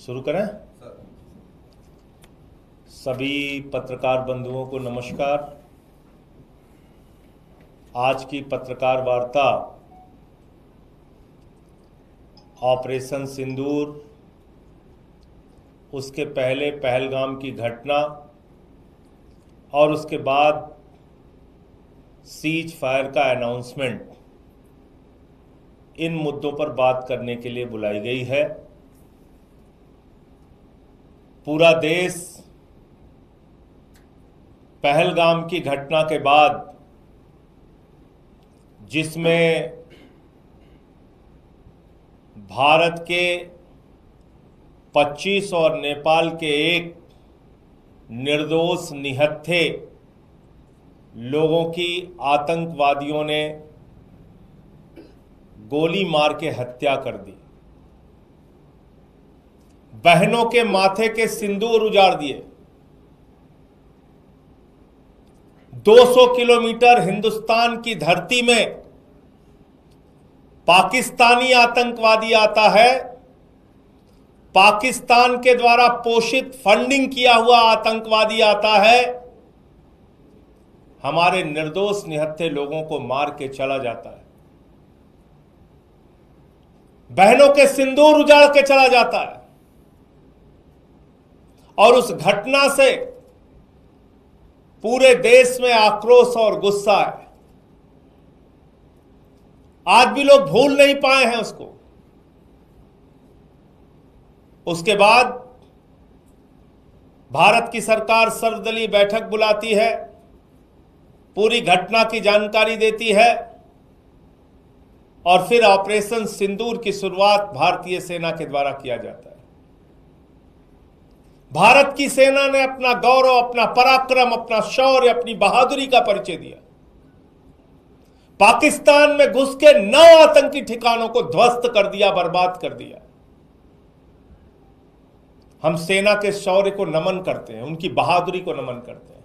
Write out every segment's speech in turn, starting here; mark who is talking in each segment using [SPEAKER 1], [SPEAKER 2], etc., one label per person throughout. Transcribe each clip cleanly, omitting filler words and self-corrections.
[SPEAKER 1] शुरू करें। सभी पत्रकार बंधुओं को नमस्कार। आज की पत्रकार वार्ता ऑपरेशन सिंदूर, उसके पहले पहलगाम की घटना और उसके बाद सीज फायर का अनाउंसमेंट, इन मुद्दों पर बात करने के लिए बुलाई गई है। पूरा देश पहलगाम की घटना के बाद, जिसमें भारत के 25 और नेपाल के एक निर्दोष निहत्थे लोगों की आतंकवादियों ने गोली मार के हत्या कर दी, बहनों के माथे के सिंदूर उजाड़ दिए, 200 किलोमीटर हिंदुस्तान की धरती में पाकिस्तानी आतंकवादी आता है, पाकिस्तान के द्वारा पोषित फंडिंग किया हुआ आतंकवादी आता है, हमारे निर्दोष निहत्थे लोगों को मार के चला जाता है, बहनों के सिंदूर उजाड़ के चला जाता है। और उस घटना से पूरे देश में आक्रोश और गुस्सा है। आज भी लोग भूल नहीं पाए हैं उसको। उसके बाद भारत की सरकार सर्वदलीय बैठक बुलाती है, पूरी घटना की जानकारी देती है और फिर ऑपरेशन सिंदूर की शुरुआत भारतीय सेना के द्वारा किया जाता है। भारत की सेना ने अपना गौरव, अपना पराक्रम, अपना शौर्य, अपनी बहादुरी का परिचय दिया। पाकिस्तान में घुस के 9 आतंकी ठिकानों को ध्वस्त कर दिया, बर्बाद कर दिया। हम सेना के शौर्य को नमन करते हैं, उनकी बहादुरी को नमन करते हैं।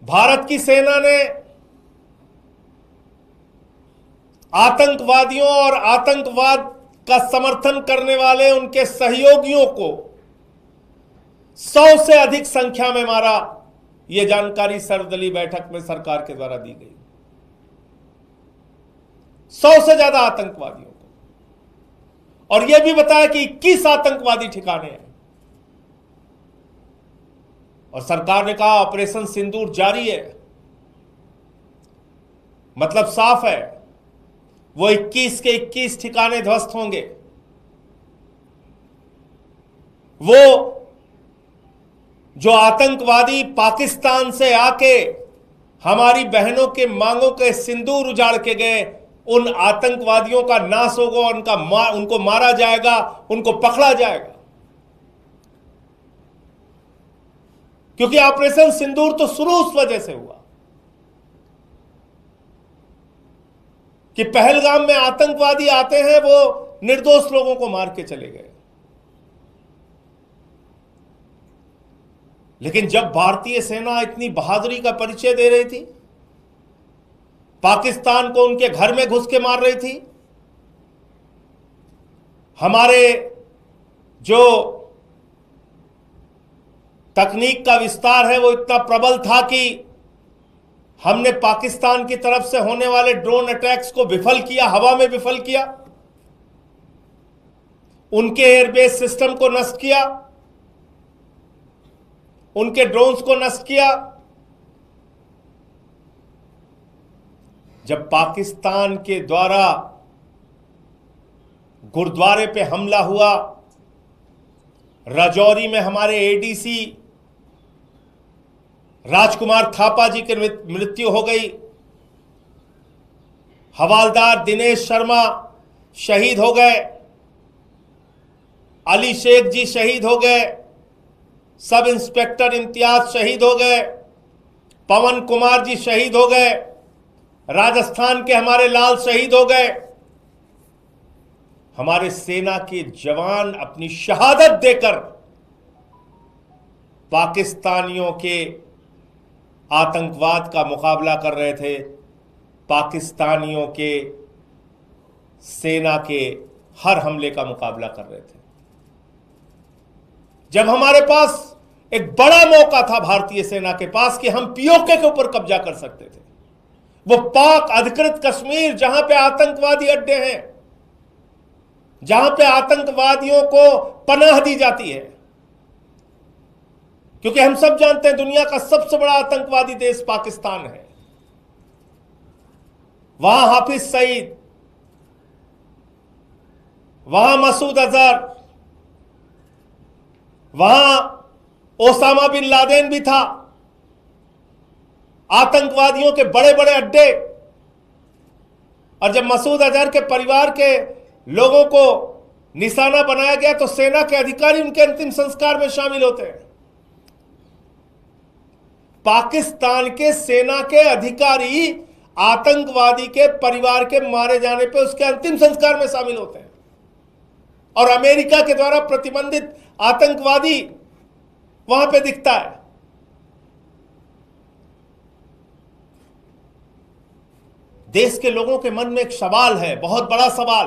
[SPEAKER 1] भारत की सेना ने आतंकवादियों और आतंकवाद का समर्थन करने वाले उनके सहयोगियों को 100 से अधिक संख्या में मारा। यह जानकारी सर्वदलीय बैठक में सरकार के द्वारा दी गई। 100 से ज्यादा आतंकवादियों को, और यह भी बताया कि 21 आतंकवादी ठिकाने हैं। और सरकार ने कहा ऑपरेशन सिंदूर जारी है। मतलब साफ है, वो 21 के 21 ठिकाने ध्वस्त होंगे। वो जो आतंकवादी पाकिस्तान से आके हमारी बहनों के मांगों के सिंदूर उजाड़ के गए, उन आतंकवादियों का नाश होगा, उनको मारा जाएगा, उनको पकड़ा जाएगा। क्योंकि ऑपरेशन सिंदूर तो शुरू उस वजह से हुआ कि पहलगाम में आतंकवादी आते हैं, वो निर्दोष लोगों को मार के चले गए। लेकिन जब भारतीय सेना इतनी बहादुरी का परिचय दे रही थी, पाकिस्तान को उनके घर में घुस के मार रही थी, हमारे जो तकनीक का विस्तार है वो इतना प्रबल था कि हमने पाकिस्तान की तरफ से होने वाले ड्रोन अटैक्स को विफल किया, हवा में विफल किया, उनके एयरबेस सिस्टम को नष्ट किया, उनके ड्रोन्स को नष्ट किया। जब पाकिस्तान के द्वारा गुरुद्वारे पे हमला हुआ, राजौरी में हमारे एडीसी राजकुमार थापा जी की मृत्यु हो गई, हवालदार दिनेश शर्मा शहीद हो गए, अली शेख जी शहीद हो गए, सब इंस्पेक्टर इम्तियाज शहीद हो गए, पवन कुमार जी शहीद हो गए, राजस्थान के हमारे लाल शहीद हो गए। हमारे सेना के जवान अपनी शहादत देकर पाकिस्तानियों के आतंकवाद का मुकाबला कर रहे थे, पाकिस्तानियों के सेना के हर हमले का मुकाबला कर रहे थे। जब हमारे पास एक बड़ा मौका था भारतीय सेना के पास कि हम पीओके के ऊपर कब्जा कर सकते थे, वो पाक अधिकृत कश्मीर जहां पे आतंकवादी अड्डे हैं, जहां पे आतंकवादियों को पनाह दी जाती है, क्योंकि हम सब जानते हैं दुनिया का सबसे बड़ा आतंकवादी देश पाकिस्तान है। वहां हाफिज सईद, वहां मसूद अजहर, वहां ओसामा बिन लादेन भी था, आतंकवादियों के बड़े बड़े अड्डे। और जब मसूद अजहर के परिवार के लोगों को निशाना बनाया गया तो सेना के अधिकारी उनके अंतिम संस्कार में शामिल होते हैं। पाकिस्तान के सेना के अधिकारी आतंकवादी के परिवार के मारे जाने पे उसके अंतिम संस्कार में शामिल होते हैं, और अमेरिका के द्वारा प्रतिबंधित आतंकवादी वहां पे दिखता है। देश के लोगों के मन में एक सवाल है, बहुत बड़ा सवाल,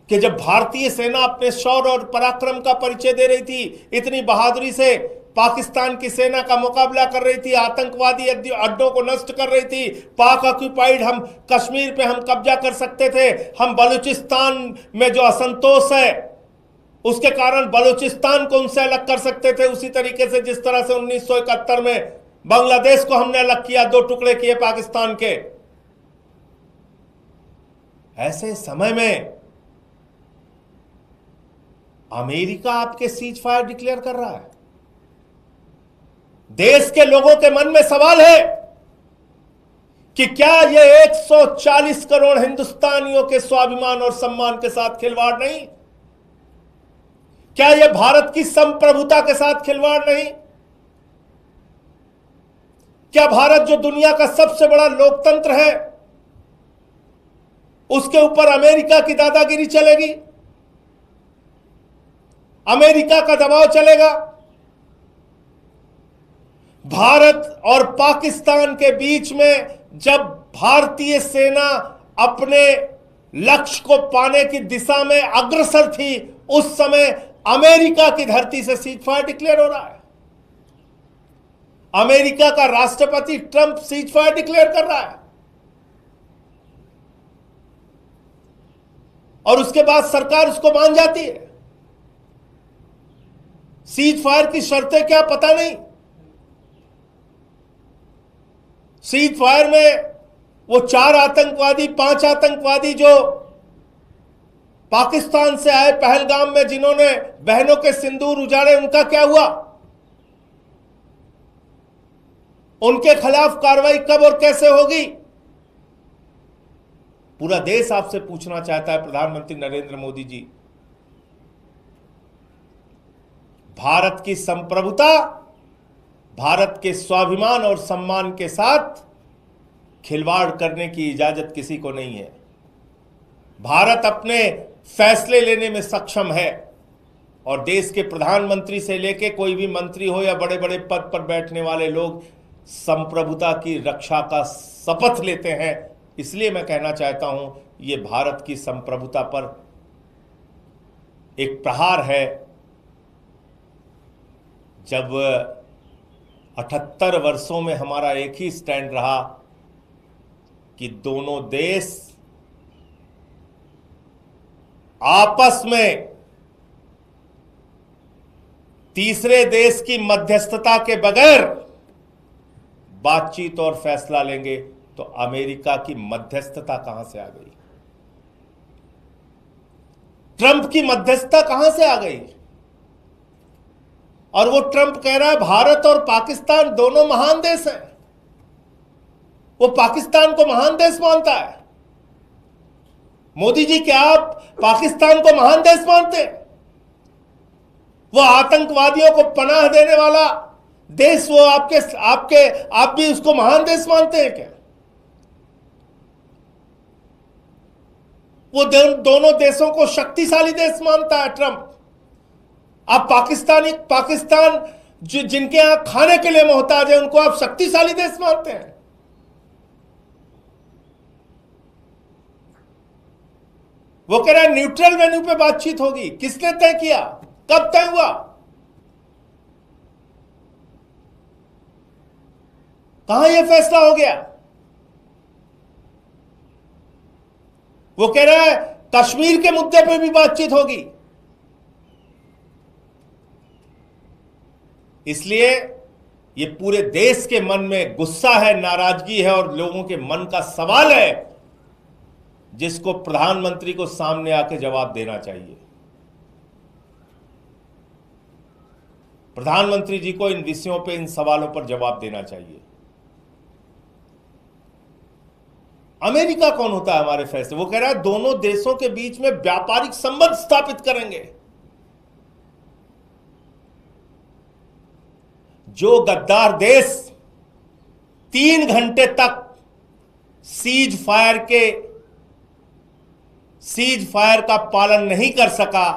[SPEAKER 1] कि जब भारतीय सेना अपने शौर्य और पराक्रम का परिचय दे रही थी, इतनी बहादुरी से पाकिस्तान की सेना का मुकाबला कर रही थी, आतंकवादी अड्डों को नष्ट कर रही थी, पाक ऑक्यूपाइड हम कश्मीर पे हम कब्जा कर सकते थे, हम बलूचिस्तान में जो असंतोष है उसके कारण बलूचिस्तान को उनसे अलग कर सकते थे, उसी तरीके से जिस तरह से 1971 में बांग्लादेश को हमने अलग किया, 2 टुकड़े किए पाकिस्तान के। ऐसे समय में अमेरिका आपके सीज फायर डिक्लेयर कर रहा है। देश के लोगों के मन में सवाल है कि क्या यह 140 करोड़ हिंदुस्तानियों के स्वाभिमान और सम्मान के साथ खिलवाड़ नहीं? क्या यह भारत की संप्रभुता के साथ खिलवाड़ नहीं? क्या भारत जो दुनिया का सबसे बड़ा लोकतंत्र है, उसके ऊपर अमेरिका की दादागिरी चलेगी? अमेरिका का दबाव चलेगा? भारत और पाकिस्तान के बीच में जब भारतीय सेना अपने लक्ष्य को पाने की दिशा में अग्रसर थी, उस समय अमेरिका की धरती से सीज फायर डिक्लेयर हो रहा है। अमेरिका का राष्ट्रपति ट्रंप सीज फायर डिक्लेयर कर रहा है, और उसके बाद सरकार उसको मान जाती है। सीज फायर की शर्तें क्या पता नहीं। सीज फायर में वो 4 आतंकवादी 5 आतंकवादी जो पाकिस्तान से आए पहलगाम में, जिन्होंने बहनों के सिंदूर उजाड़े, उनका क्या हुआ? उनके खिलाफ कार्रवाई कब और कैसे होगी? पूरा देश आपसे पूछना चाहता है प्रधानमंत्री नरेंद्र मोदी जी। भारत की संप्रभुता, भारत के स्वाभिमान और सम्मान के साथ खिलवाड़ करने की इजाजत किसी को नहीं है। भारत अपने फैसले लेने में सक्षम है, और देश के प्रधानमंत्री से लेके कोई भी मंत्री हो या बड़े बड़े पद पर बैठने वाले लोग संप्रभुता की रक्षा का शपथ लेते हैं। इसलिए मैं कहना चाहता हूं, ये भारत की संप्रभुता पर एक प्रहार है। जब 78 वर्षों में हमारा एक ही स्टैंड रहा कि दोनों देश आपस में तीसरे देश की मध्यस्थता के बगैर बातचीत और फैसला लेंगे, तो अमेरिका की मध्यस्थता कहां से आ गई? ट्रंप की मध्यस्थता कहां से आ गई? और वो ट्रंप कह रहा है भारत और पाकिस्तान दोनों महान देश हैं। वो पाकिस्तान को महान देश मानता है। मोदी जी, क्या आप पाकिस्तान को महान देश मानते हैं? वो आतंकवादियों को पनाह देने वाला देश, वो आप भी उसको महान देश मानते हैं क्या? वो दोनों देशों को शक्तिशाली देश मानता है ट्रंप। आप पाकिस्तान जिनके यहां खाने के लिए मोहताज है, उनको आप शक्तिशाली देश मानते हैं। वो कह रहा है न्यूट्रल वेन्यू पे बातचीत होगी। किसने तय किया? कब तय हुआ? कहां यह फैसला हो गया? वो कह रहा है कश्मीर के मुद्दे पे भी बातचीत होगी। इसलिए ये पूरे देश के मन में गुस्सा है, नाराजगी है और लोगों के मन का सवाल है जिसको प्रधानमंत्री को सामने आके जवाब देना चाहिए। प्रधानमंत्री जी को इन विषयों पे, इन सवालों पर जवाब देना चाहिए। अमेरिका कौन होता है हमारे फैसले? वो कह रहा है दोनों देशों के बीच में व्यापारिक संबंध स्थापित करेंगे। जो गद्दार देश 3 घंटे तक सीज फायर का पालन नहीं कर सका,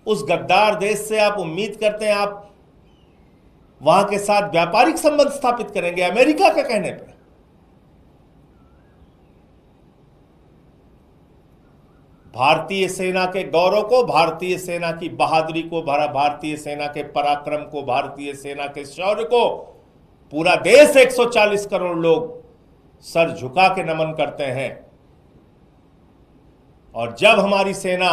[SPEAKER 1] उस गद्दार देश से आप उम्मीद करते हैं आप वहां के साथ व्यापारिक संबंध स्थापित करेंगे अमेरिका के कहने पर? भारतीय सेना के गौरव को, भारतीय सेना की बहादुरी को, भारतीय सेना के पराक्रम को, भारतीय सेना के शौर्य को पूरा देश 140 करोड़ लोग सर झुका के नमन करते हैं। और जब हमारी सेना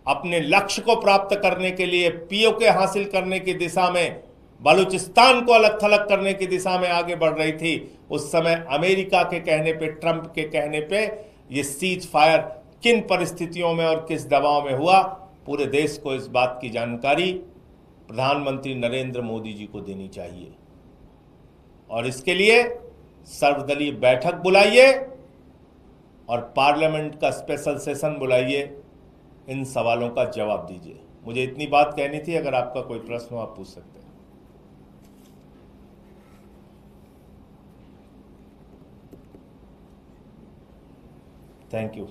[SPEAKER 1] अपने लक्ष्य को प्राप्त करने के लिए, पीओके हासिल करने की दिशा में, बलूचिस्तान को अलग थलग करने की दिशा में आगे बढ़ रही थी, उस समय अमेरिका के कहने पे, ट्रंप के कहने पे ये सीज फायर किन परिस्थितियों में और किस दबाव में हुआ, पूरे देश को इस बात की जानकारी प्रधानमंत्री नरेंद्र मोदी जी को देनी चाहिए। और इसके लिए सर्वदलीय बैठक बुलाइए और पार्लियामेंट का स्पेशल सेशन बुलाइए, इन सवालों का जवाब दीजिए। मुझे इतनी बात कहनी थी। अगर आपका कोई प्रश्न हो आप पूछ सकते हैं। Thank you.